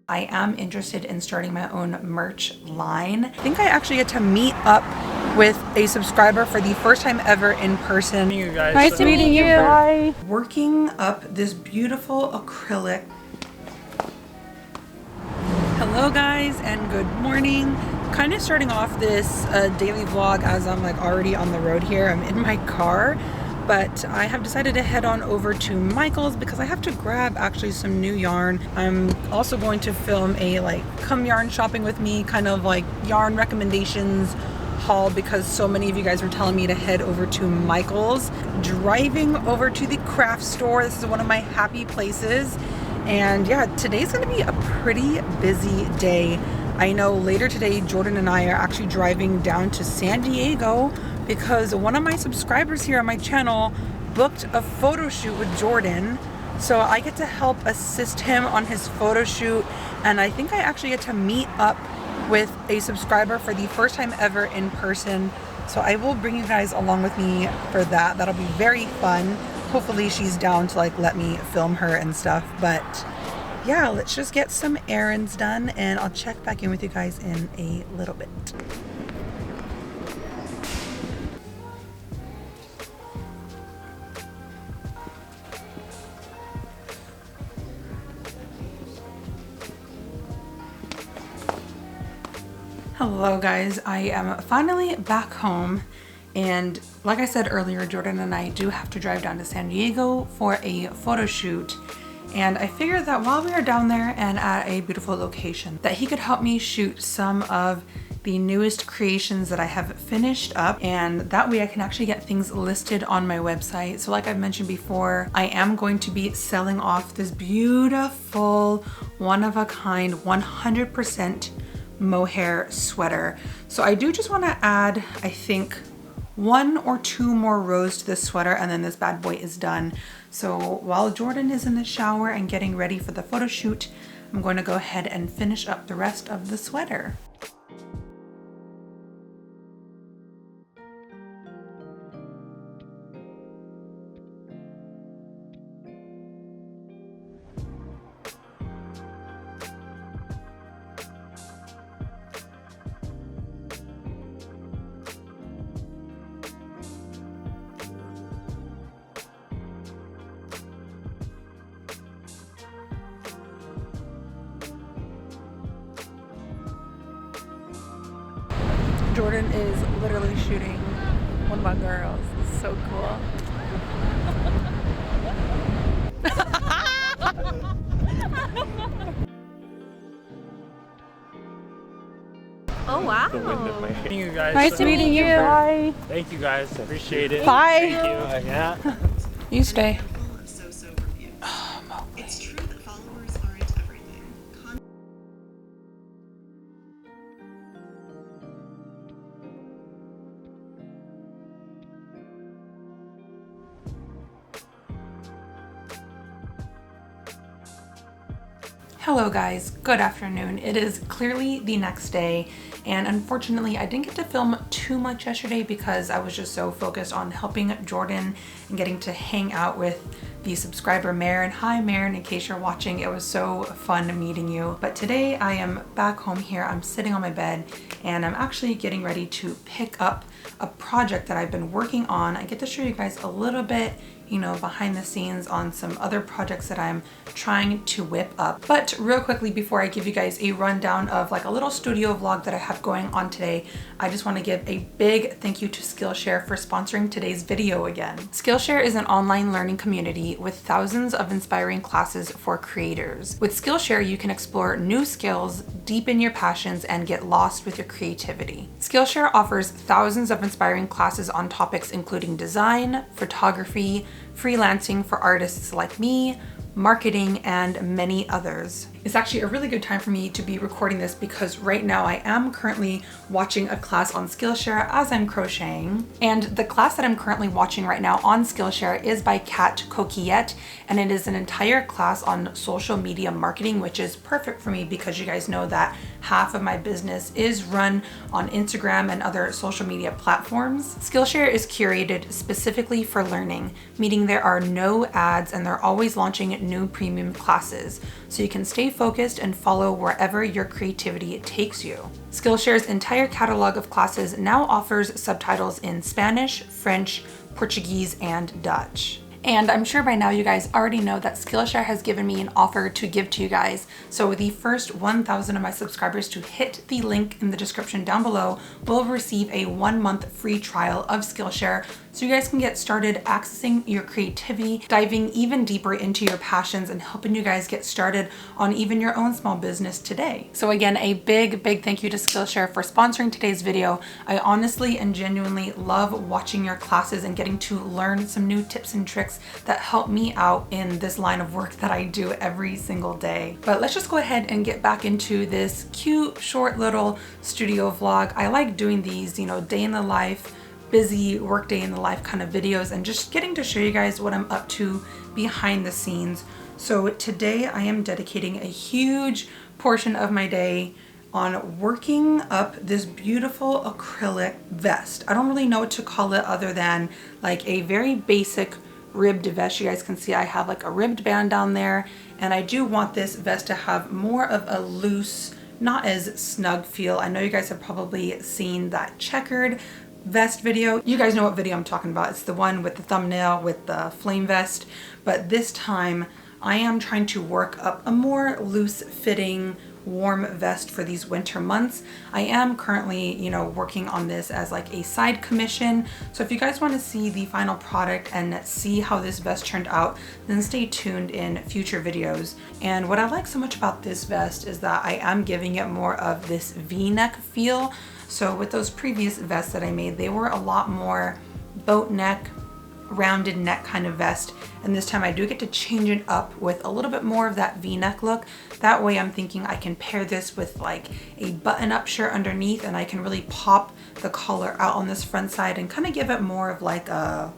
I am interested in starting my own merch line. I think I actually get to meet up with a subscriber for the first time ever in person. You guys, nice meeting you. Bye. Working up this beautiful acrylic. Hello guys and good morning. Kind of starting off this daily vlog as I'm like already on the road here. I'm in my car, but I have decided to head on over to Michael's because I have to grab actually some new yarn. I'm also going to film a like come yarn shopping with me kind of like yarn recommendations haul because so many of you guys were telling me to head over to Michael's. Driving over to the craft store. This is one of my happy places. And yeah, today's gonna be a pretty busy day. I know later today, Jordan and I are actually driving down to San Diego because one of my subscribers here on my channel booked a photo shoot with Jordan. So I get to help assist him on his photo shoot. And I think I actually get to meet up with a subscriber for the first time ever in person. So I will bring you guys along with me for that. That'll be very fun. Hopefully she's down to like let me film her and stuff, but yeah, let's just get some errands done and I'll check back in with you guys in a little bit. Hello guys, I am finally back home. And like I said earlier, Jordan and I do have to drive down to San Diego for a photo shoot. And I figured that while we are down there and at a beautiful location, that he could help me shoot some of the newest creations that I have finished up. And that way I can actually get things listed on my website. So like I've mentioned before, I am going to be selling off this beautiful, one-of-a-kind, 100% mohair sweater. So I do just want to add, I think, 1 or 2 more rows to this sweater and then this bad boy is done. So while Jordan is in the shower and getting ready for the photo shoot, I'm going to go ahead and finish up the rest of the sweater. Jordan is literally shooting one of my girls. It's so cool. Oh wow. The wind in my hair. You guys, Nice meeting you. Bye. Thank you guys. I appreciate it. Bye. Thank you. Yeah. You stay. It's true that followers aren't everything. Hello guys, good afternoon. It is clearly the next day and unfortunately I didn't get to film too much yesterday because I was just so focused on helping Jordan and getting to hang out with the subscriber Marin. Hi Marin, in case you're watching, it was so fun meeting you. But today I am back home here, I'm sitting on my bed and I'm actually getting ready to pick up a project that I've been working on. I get to show you guys a little bit, you know, behind the scenes on some other projects that I'm trying to whip up. But real quickly, before I give you guys a rundown of like a little studio vlog that I have going on today, I just want to give a big thank you to Skillshare for sponsoring today's video again. Skillshare is an online learning community with thousands of inspiring classes for creators. With Skillshare, you can explore new skills, deepen your passions, and get lost with your creativity. Skillshare offers thousands of inspiring classes on topics including design, photography, freelancing for artists like me, marketing, and many others. It's actually a really good time for me to be recording this because right now I am currently watching a class on Skillshare as I'm crocheting. And the class that I'm currently watching right now on Skillshare is by Kat Coquillette, and it is an entire class on social media marketing, which is perfect for me because you guys know that half of my business is run on Instagram and other social media platforms. Skillshare is curated specifically for learning, meaning there are no ads and they're always launching new premium classes, so you can stay focused and follow wherever your creativity takes you. Skillshare's entire catalog of classes now offers subtitles in Spanish, French, Portuguese, and Dutch. And I'm sure by now you guys already know that Skillshare has given me an offer to give to you guys. So the first 1,000 of my subscribers to hit the link in the description down below will receive a 1-month free trial of Skillshare, so you guys can get started accessing your creativity, diving even deeper into your passions, and helping you guys get started on even your own small business today. So again, a big thank you to Skillshare for sponsoring today's video. I honestly and genuinely love watching your classes and getting to learn some new tips and tricks that help me out in this line of work that I do every single day. But let's just go ahead and get back into this cute, short little studio vlog. I like doing these, you know, day in the life, busy work day in the life kind of videos, and just getting to show you guys what I'm up to behind the scenes. So today I am dedicating a huge portion of my day on working up this beautiful acrylic vest. I don't really know what to call it other than like a very basic ribbed vest. You guys can see I have like a ribbed band down there, and I do want this vest to have more of a loose, not as snug feel. I know you guys have probably seen that checkered vest video. You guys know what video I'm talking about. It's the one with the thumbnail with the flame vest, but this time I am trying to work up a more loose fitting warm vest for these winter months. I am currently, you know, working on this as like a side commission. So if you guys want to see the final product and see how this vest turned out, then stay tuned in future videos. And what I like so much about this vest is that I am giving it more of this V-neck feel. So with those previous vests that I made, they were a lot more boat neck, rounded neck kind of vest, and this time I do get to change it up with a little bit more of that V-neck look. That way I'm thinking I can pair this with like a button-up shirt underneath, and I can really pop the collar out on this front side and kind of give it more of like a,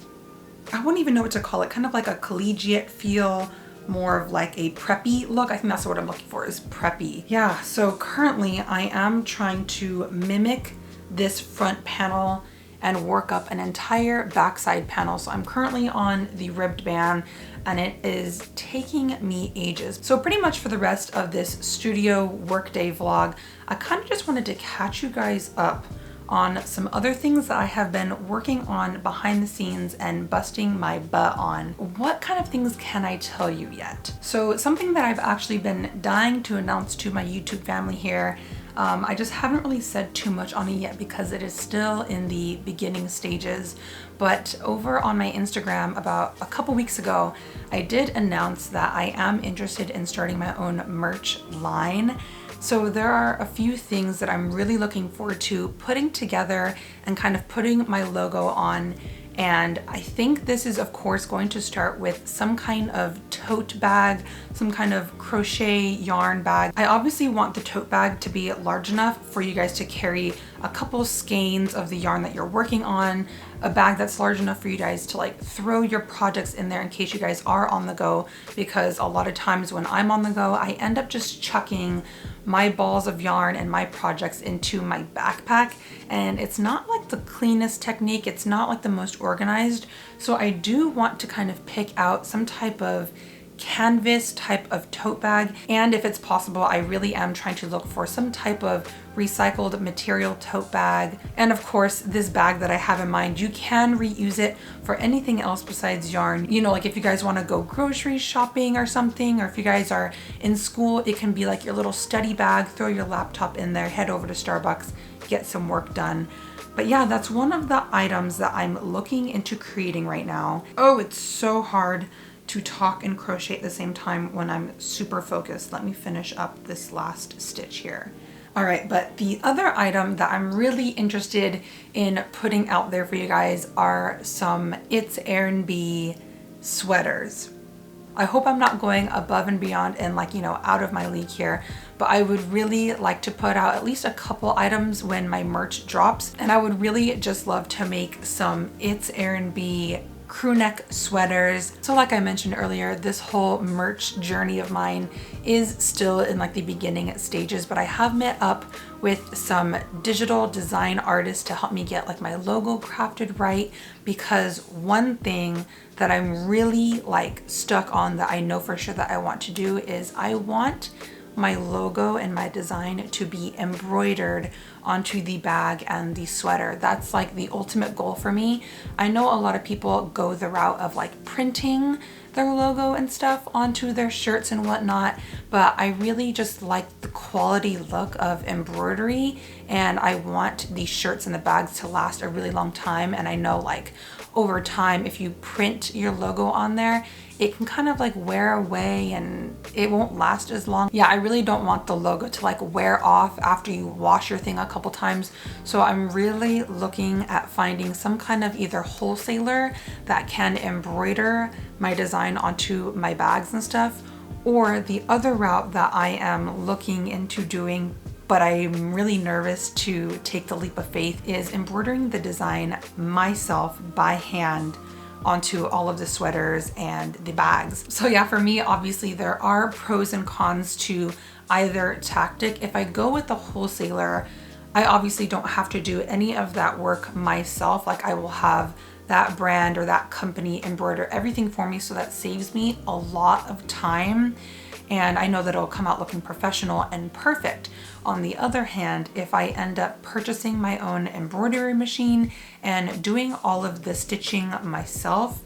I wouldn't even know what to call it, kind of like a collegiate feel, more of like a preppy look. I think that's what I'm looking for, is preppy. Yeah, so currently I am trying to mimic this front panel and work up an entire backside panel. So I'm currently on the ribbed band and it is taking me ages. So pretty much for the rest of this studio workday vlog, I kind of just wanted to catch you guys up on some other things that I have been working on behind the scenes and busting my butt on. What kind of things can I tell you yet? So something that I've actually been dying to announce to my YouTube family here, I just haven't really said too much on it yet because it is still in the beginning stages. But over on my Instagram about a couple weeks ago, I did announce that I am interested in starting my own merch line. So there are a few things that I'm really looking forward to putting together and kind of putting my logo on. And I think this is of course going to start with some kind of tote bag, some kind of crochet yarn bag. I obviously want the tote bag to be large enough for you guys to carry a couple skeins of the yarn that you're working on, a bag that's large enough for you guys to like throw your projects in there in case you guys are on the go, because a lot of times when I'm on the go, I end up just chucking my balls of yarn and my projects into my backpack, and it's not like the cleanest technique, it's not like the most organized. So I do want to kind of pick out some type of canvas type of tote bag, and if it's possible, I really am trying to look for some type of recycled material tote bag. And of course, this bag that I have in mind, you can reuse it for anything else besides yarn. You know, like if you guys want to go grocery shopping or something, or if you guys are in school, it can be like your little study bag, throw your laptop in there, head over to Starbucks, get some work done. But yeah, that's one of the items that I'm looking into creating right now. Oh, it's so hard to talk and crochet at the same time when I'm super focused. Let me finish up this last stitch here. All right, but the other item that I'm really interested in putting out there for you guys are some It's Erin sweaters. I hope I'm not going above and beyond and like, you know, out of my league here, but I would really like to put out at least a couple items when my merch drops. And I would really just love to make some It's Erin crew neck sweaters. So like I mentioned earlier, this whole merch journey of mine is still in like the beginning stages, but I have met up with some digital design artists to help me get like my logo crafted right, because one thing that I'm really like stuck on that I know for sure that I want to do is I want my logo and my design to be embroidered onto the bag and the sweater. That's like the ultimate goal for me. I know a lot of people go the route of like printing their logo and stuff onto their shirts and whatnot, but I really just like the quality look of embroidery, and I want these shirts and the bags to last a really long time. And I know like over time, if you print your logo on there, it can kind of like wear away and it won't last as long. Yeah, I really don't want the logo to like wear off after you wash your thing a couple times. So I'm really looking at finding some kind of either wholesaler that can embroider my design onto my bags and stuff, or the other route that I am looking into doing, but I'm really nervous to take the leap of faith, is embroidering the design myself by hand onto all of the sweaters and the bags. So yeah, for me, obviously there are pros and cons to either tactic. If I go with the wholesaler, I obviously don't have to do any of that work myself. Like I will have that brand or that company embroider everything for me, so that saves me a lot of time. And I know that it'll come out looking professional and perfect. On the other hand, if I end up purchasing my own embroidery machine and doing all of the stitching myself,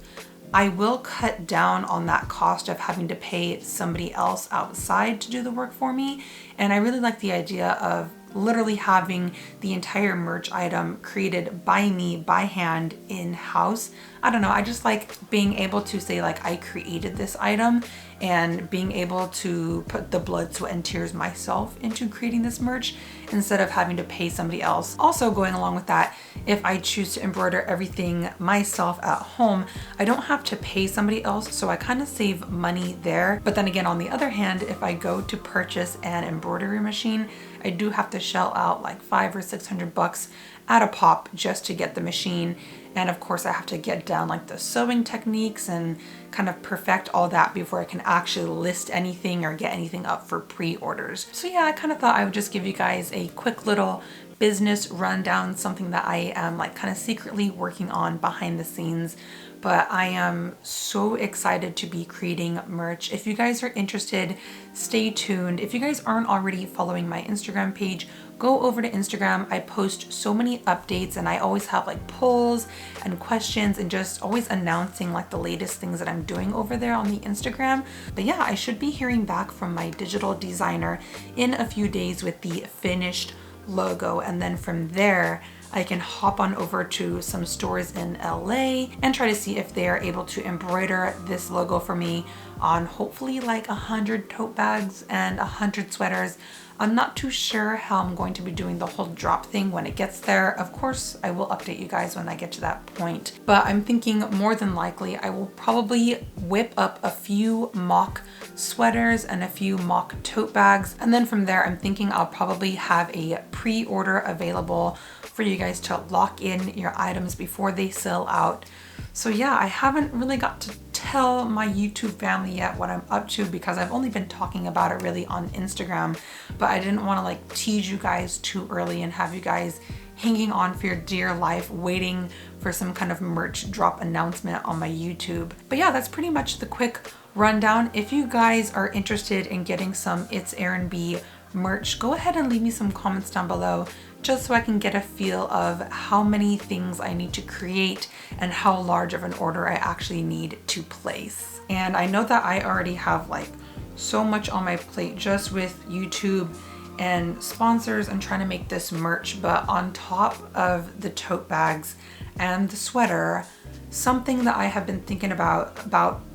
I will cut down on that cost of having to pay somebody else outside to do the work for me. And I really like the idea of literally having the entire merch item created by me by hand in-house. I don't know, I just like being able to say like I created this item and being able to put the blood, sweat, and tears myself into creating this merch instead of having to pay somebody else. Also, going along with that, if I choose to embroider everything myself at home, I don't have to pay somebody else, so I kind of save money there. But then again, on the other hand, if I go to purchase an embroidery machine, I do have to shell out like $500 or $600 at a pop just to get the machine. And of course I have to get down like the sewing techniques and kind of perfect all that before I can actually list anything or get anything up for pre-orders. So yeah, I kind of thought I would just give you guys a quick little business rundown, something that I am like kind of secretly working on behind the scenes. But I am so excited to be creating merch. If you guys are interested, stay tuned. If you guys aren't already following my Instagram page, go over to Instagram. I post so many updates and I always have like polls and questions and just always announcing like the latest things that I'm doing over there on the Instagram. But yeah, I should be hearing back from my digital designer in a few days with the finished logo, and then from there I can hop on over to some stores in LA and try to see if they are able to embroider this logo for me on hopefully like 100 tote bags and 100 sweaters. I'm not too sure how I'm going to be doing the whole drop thing when it gets there. Of course, I will update you guys when I get to that point. But I'm thinking more than likely I will probably whip up a few mock sweaters and a few mock tote bags. And then from there, I'm thinking I'll probably have a pre-order available for you guys to lock in your items before they sell out. So yeah, I haven't really got to tell my YouTube family yet what I'm up to because I've only been talking about it really on Instagram, but I didn't want to like tease you guys too early and have you guys hanging on for your dear life waiting for some kind of merch drop announcement on my YouTube. But yeah, that's pretty much the quick rundown. If you guys are interested in getting some It's Erin B merch, go ahead and leave me some comments down below just so I can get a feel of how many things I need to create and how large of an order I actually need to place. And I know that I already have like so much on my plate just with YouTube and sponsors and trying to make this merch, but on top of the tote bags and the sweater, something that I have been thinking about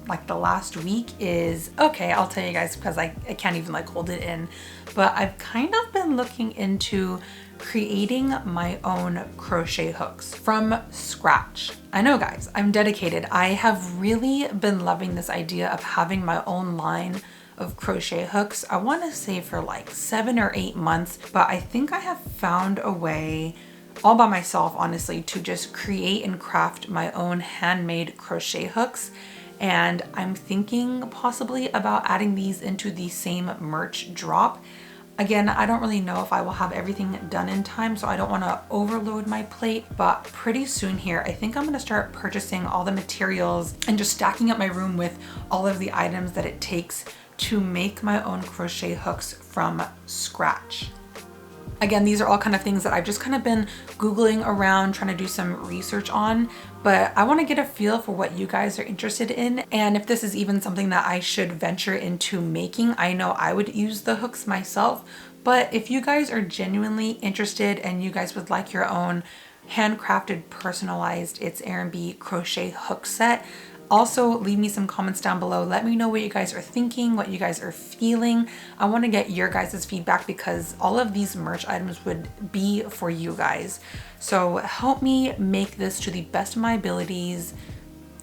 like the last week is, okay, I'll tell you guys because I can't even like hold it in, but I've kind of been looking into creating my own crochet hooks from scratch. I know guys, I'm dedicated. I have really been loving this idea of having my own line of crochet hooks. I want to say for like 7 or 8 months, but I think I have found a way all by myself, honestly, to just create and craft my own handmade crochet hooks. And I'm thinking possibly about adding these into the same merch drop. Again, I don't really know if I will have everything done in time, so I don't want to overload my plate, but pretty soon here, I think I'm going to start purchasing all the materials and just stacking up my room with all of the items that it takes to make my own crochet hooks from scratch. Again, these are all kind of things that I've just kind of been Googling around, trying to do some research on, but I want to get a feel for what you guys are interested in. And if this is even something that I should venture into making, I know I would use the hooks myself, but if you guys are genuinely interested and you guys would like your own handcrafted, personalized It's Erin B crochet hook set, also leave me some comments down below. Let me know what you guys are thinking, what you guys are feeling. I want to get your guys' feedback because all of these merch items would be for you guys. So help me make this to the best of my abilities,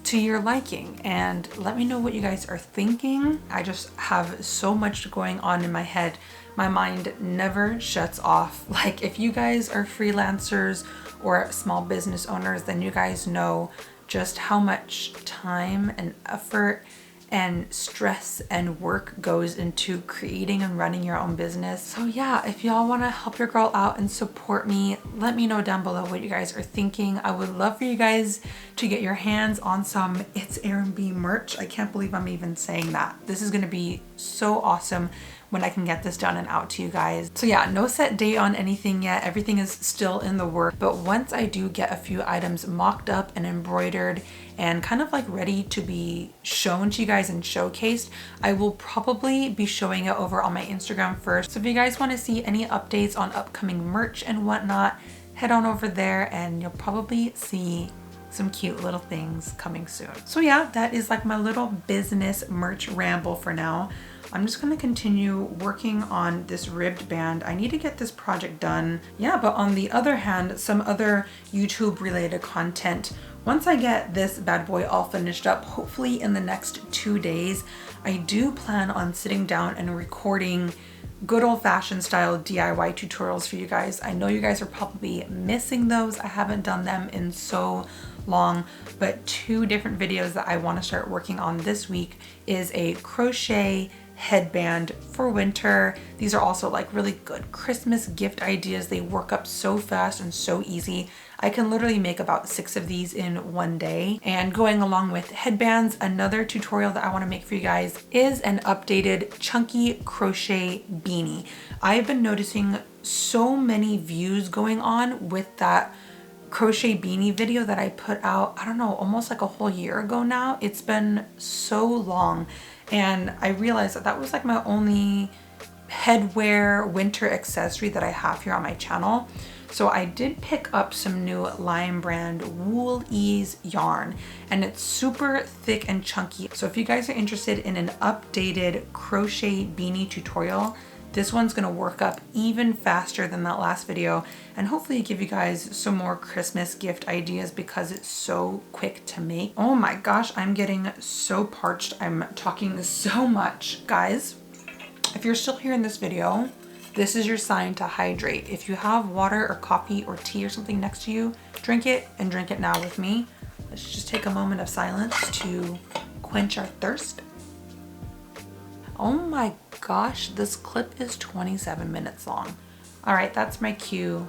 to your liking, and let me know what you guys are thinking. I just have so much going on in my head. My mind never shuts off. Like, if you guys are freelancers or small business owners, then you guys know just how much time and effort and stress and work goes into creating and running your own business. So yeah, if y'all want to help your girl out and support me, let me know down below what you guys are thinking. I would love for you guys to get your hands on some It's Erin B merch. I can't believe I'm even saying that. This is going to be so awesome when I can get this done and out to you guys. So yeah, no set date on anything yet. Everything is still in the work, but once I do get a few items mocked up and embroidered and kind of like ready to be shown to you guys and showcased, I will probably be showing it over on my Instagram first. So if you guys want to see any updates on upcoming merch and whatnot, head on over there and you'll probably see some cute little things coming soon. So yeah, that is like my little business merch ramble for now. I'm just going to continue working on this ribbed band. I need to get this project done. Yeah, but on the other hand, some other YouTube related content. Once I get this bad boy all finished up, hopefully in the next 2 days, I do plan on sitting down and recording good old-fashioned style DIY tutorials for you guys. I know you guys are probably missing those. I haven't done them in so long, but 2 different videos that I want to start working on this week is a crochet headband for winter. These are also like really good Christmas gift ideas. They work up so fast and so easy. I can literally make about 6 of these in one day. And going along with headbands, another tutorial that I want to make for you guys is an updated chunky crochet beanie. I've been noticing so many views going on with that crochet beanie video that I put out, I don't know, almost like a whole year ago now. It's been so long, and I realized that that was like my only headwear winter accessory that I have here on my channel. So I did pick up some new Lion brand Wool Ease yarn, and it's super thick and chunky. So if you guys are interested in an updated crochet beanie tutorial, this one's gonna work up even faster than that last video, and hopefully give you guys some more Christmas gift ideas because it's so quick to make. Oh my gosh, I'm getting so parched. I'm talking so much. Guys, if you're still here in this video, this is your sign to hydrate. If you have water or coffee or tea or something next to you, drink it, and drink it now with me. Let's just take a moment of silence to quench our thirst. Oh my gosh, this clip is 27 minutes long. All right, that's my cue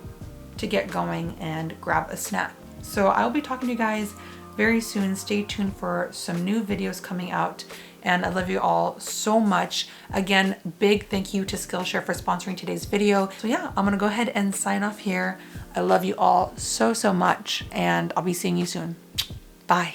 to get going and grab a snack. So I'll be talking to you guys very soon. Stay tuned for some new videos coming out, and I love you all so much. Again, big thank you to Skillshare for sponsoring today's video. So yeah, I'm gonna go ahead and sign off here. I love you all so much, and I'll be seeing you soon. Bye.